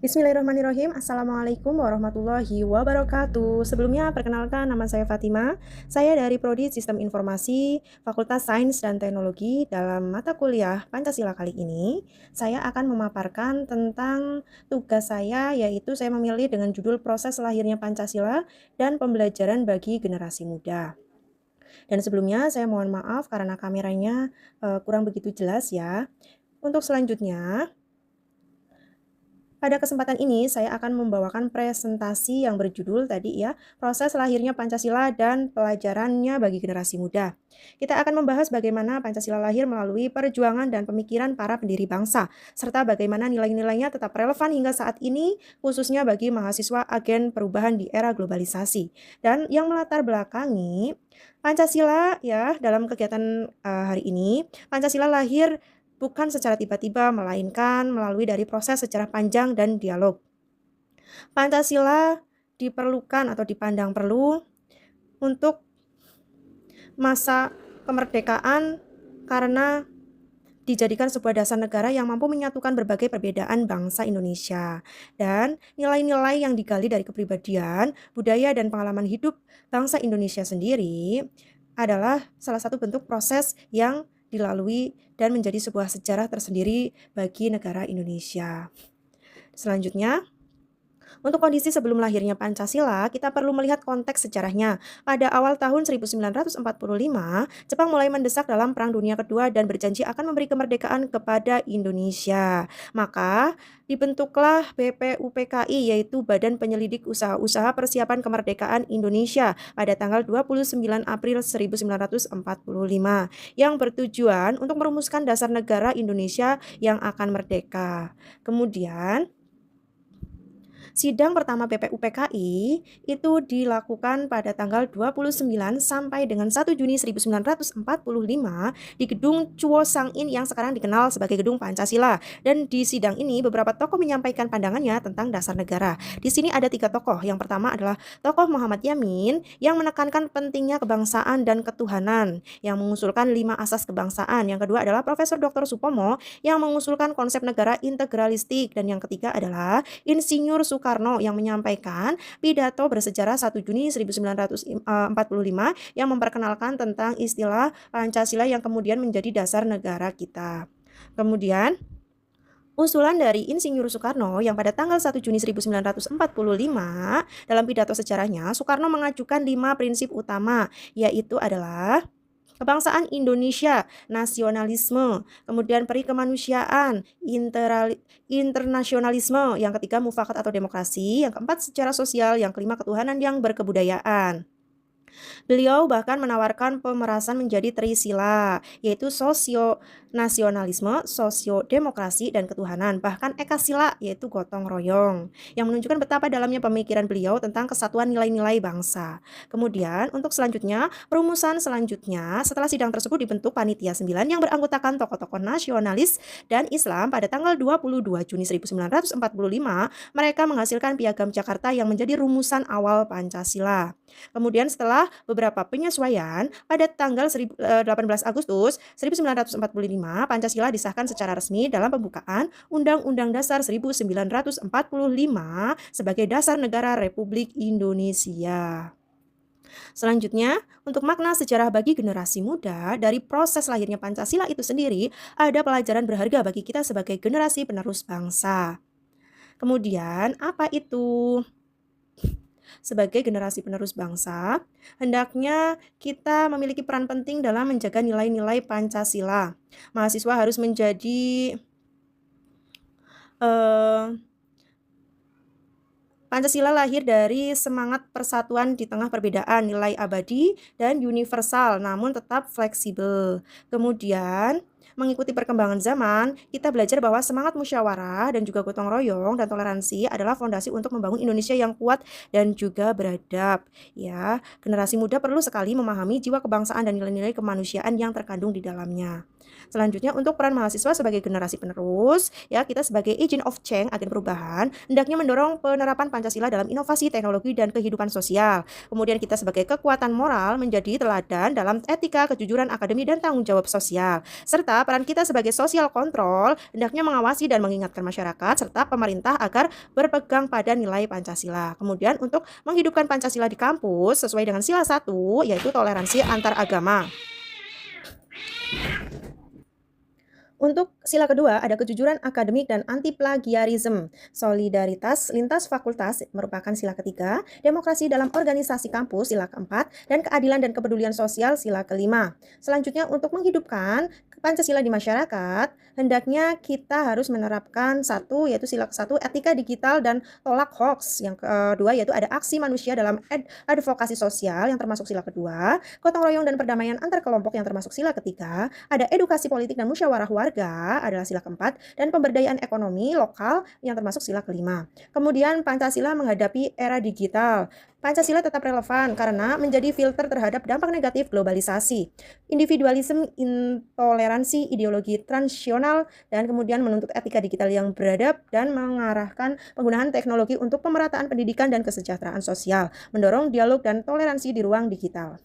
Bismillahirrahmanirrahim. Assalamualaikum warahmatullahi wabarakatuh. Sebelumnya, perkenalkan nama saya Fatima. Saya dari Prodi Sistem Informasi, Fakultas Sains dan Teknologi. Dalam mata kuliah Pancasila kali ini, saya akan memaparkan tentang tugas saya, yaitu saya memilih dengan judul Proses Lahirnya Pancasila dan Pembelajaran bagi Generasi Muda. Dan sebelumnya, saya mohon maaf karena kameranya kurang begitu jelas ya. Untuk selanjutnya, pada kesempatan ini, saya akan membawakan presentasi yang berjudul tadi ya, Proses Lahirnya Pancasila dan Pelajarannya bagi Generasi Muda. Kita akan membahas bagaimana Pancasila lahir melalui perjuangan dan pemikiran para pendiri bangsa, serta bagaimana nilai-nilainya tetap relevan hingga saat ini, khususnya bagi mahasiswa agen perubahan di era globalisasi. Dan yang melatar belakangi Pancasila ya, dalam kegiatan hari ini, Pancasila lahir bukan secara tiba-tiba, melainkan melalui dari proses sejarah panjang dan dialog. Pancasila diperlukan atau dipandang perlu untuk masa kemerdekaan karena dijadikan sebuah dasar negara yang mampu menyatukan berbagai perbedaan bangsa Indonesia. Dan nilai-nilai yang digali dari kepribadian, budaya, dan pengalaman hidup bangsa Indonesia sendiri adalah salah satu bentuk proses yang dilalui dan menjadi sebuah sejarah tersendiri bagi negara Indonesia. Selanjutnya, untuk kondisi sebelum lahirnya Pancasila, kita perlu melihat konteks sejarahnya. Pada awal tahun 1945, Jepang mulai mendesak dalam Perang Dunia Kedua dan berjanji akan memberi kemerdekaan kepada Indonesia. Maka, dibentuklah BPUPKI, yaitu Badan Penyelidik Usaha-Usaha Persiapan Kemerdekaan Indonesia pada tanggal 29 April 1945, yang bertujuan untuk merumuskan dasar negara Indonesia yang akan merdeka. Kemudian, sidang pertama BPUPKI itu dilakukan pada tanggal 29 sampai dengan 1 Juni 1945 di Gedung Chuo Sang-in yang sekarang dikenal sebagai Gedung Pancasila. Dan di sidang ini beberapa tokoh menyampaikan pandangannya tentang dasar negara. Di sini ada 3 tokoh. Yang pertama adalah tokoh Muhammad Yamin yang menekankan pentingnya kebangsaan dan ketuhanan, yang mengusulkan 5 asas kebangsaan. Yang kedua adalah Profesor Dr. Supomo yang mengusulkan konsep negara integralistik. Dan yang ketiga adalah Insinyur Soekarno yang menyampaikan pidato bersejarah 1 Juni 1945 yang memperkenalkan tentang istilah Pancasila yang kemudian menjadi dasar negara kita. Kemudian, usulan dari Insinyur Soekarno yang pada tanggal 1 Juni 1945 dalam pidato sejarahnya, Soekarno mengajukan 5 prinsip utama, yaitu adalah kebangsaan Indonesia, nasionalisme, kemudian peri kemanusiaan, internasionalisme, yang ketiga mufakat atau demokrasi, yang keempat secara sosial, yang kelima ketuhanan yang berkebudayaan. Beliau bahkan menawarkan pemerasan menjadi trisila, yaitu sosio-nasionalisme, sosio-demokrasi, dan ketuhanan. Bahkan ekasila, yaitu gotong royong, yang menunjukkan betapa dalamnya pemikiran beliau tentang kesatuan nilai-nilai bangsa. Kemudian, untuk selanjutnya, perumusan selanjutnya, setelah sidang tersebut dibentuk Panitia 9 yang beranggotakan tokoh-tokoh nasionalis dan Islam pada tanggal 22 Juni 1945, mereka menghasilkan Piagam Jakarta yang menjadi rumusan awal Pancasila. Kemudian setelah beberapa penyesuaian, pada tanggal 18 Agustus 1945, Pancasila disahkan secara resmi dalam pembukaan Undang-Undang Dasar 1945 sebagai dasar negara Republik Indonesia. Selanjutnya, untuk makna sejarah bagi generasi muda, dari proses lahirnya Pancasila itu sendiri, ada pelajaran berharga bagi kita sebagai generasi penerus bangsa. Kemudian, apa itu? Sebagai generasi penerus bangsa, hendaknya kita memiliki peran penting dalam menjaga nilai-nilai Pancasila. Mahasiswa harus menjadi Pancasila lahir dari semangat persatuan di tengah perbedaan, nilai abadi dan universal, namun tetap fleksibel. Kemudian, mengikuti perkembangan zaman, kita belajar bahwa semangat musyawarah dan juga gotong royong dan toleransi adalah fondasi untuk membangun Indonesia yang kuat dan juga beradab. Ya, generasi muda perlu sekali memahami jiwa kebangsaan dan nilai-nilai kemanusiaan yang terkandung di dalamnya. Selanjutnya untuk peran mahasiswa sebagai generasi penerus, ya kita sebagai agent of change, agen perubahan, hendaknya mendorong penerapan Pancasila dalam inovasi teknologi dan kehidupan sosial. Kemudian kita sebagai kekuatan moral menjadi teladan dalam etika, kejujuran akademi dan tanggung jawab sosial. Serta peran kita sebagai social control hendaknya mengawasi dan mengingatkan masyarakat serta pemerintah agar berpegang pada nilai Pancasila. Kemudian untuk menghidupkan Pancasila di kampus sesuai dengan sila 1 yaitu toleransi antar agama. Untuk sila kedua ada kejujuran akademik dan anti plagiarisme. Solidaritas lintas fakultas merupakan sila ketiga, demokrasi dalam organisasi kampus sila keempat, dan keadilan dan kepedulian sosial sila kelima. Selanjutnya untuk menghidupkan Pancasila di masyarakat, hendaknya kita harus menerapkan yaitu sila ke-1 etika digital dan tolak hoax. Yang kedua yaitu ada aksi manusia dalam advokasi sosial yang termasuk sila kedua, gotong royong dan perdamaian antar kelompok yang termasuk sila ketiga, ada edukasi politik dan musyawarah warga adalah sila keempat, dan pemberdayaan ekonomi lokal yang termasuk sila kelima. Kemudian Pancasila menghadapi era digital. Pancasila tetap relevan karena menjadi filter terhadap dampak negatif globalisasi, individualisme, intoleransi, ideologi transnasional, dan kemudian menuntut etika digital yang beradab dan mengarahkan penggunaan teknologi untuk pemerataan pendidikan dan kesejahteraan sosial, mendorong dialog dan toleransi di ruang digital.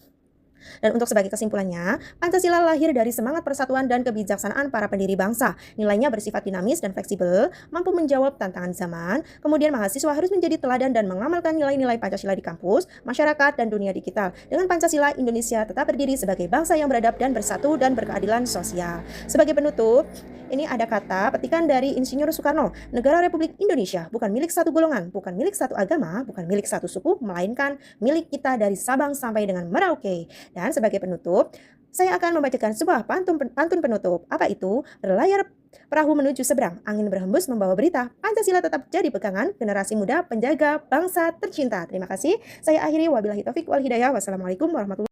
Dan untuk sebagai kesimpulannya, Pancasila lahir dari semangat persatuan dan kebijaksanaan para pendiri bangsa. Nilainya bersifat dinamis dan fleksibel, mampu menjawab tantangan zaman. Kemudian mahasiswa harus menjadi teladan dan mengamalkan nilai-nilai Pancasila di kampus, masyarakat, dan dunia digital. Dengan Pancasila, Indonesia tetap berdiri sebagai bangsa yang beradab dan bersatu dan berkeadilan sosial. Sebagai penutup, ini ada kata petikan dari Insinyur Soekarno. Negara Republik Indonesia bukan milik satu golongan, bukan milik satu agama, bukan milik satu suku, melainkan milik kita dari Sabang sampai dengan Merauke. Dan sebagai penutup, saya akan membacakan sebuah pantun penutup. Apa itu? Berlayar perahu menuju seberang, angin berhembus membawa berita. Pancasila tetap jadi pegangan generasi muda penjaga bangsa tercinta. Terima kasih. Saya akhiri, wabillahi taufik wal hidayah. Wassalamualaikum warahmatullahi wabarakatuh.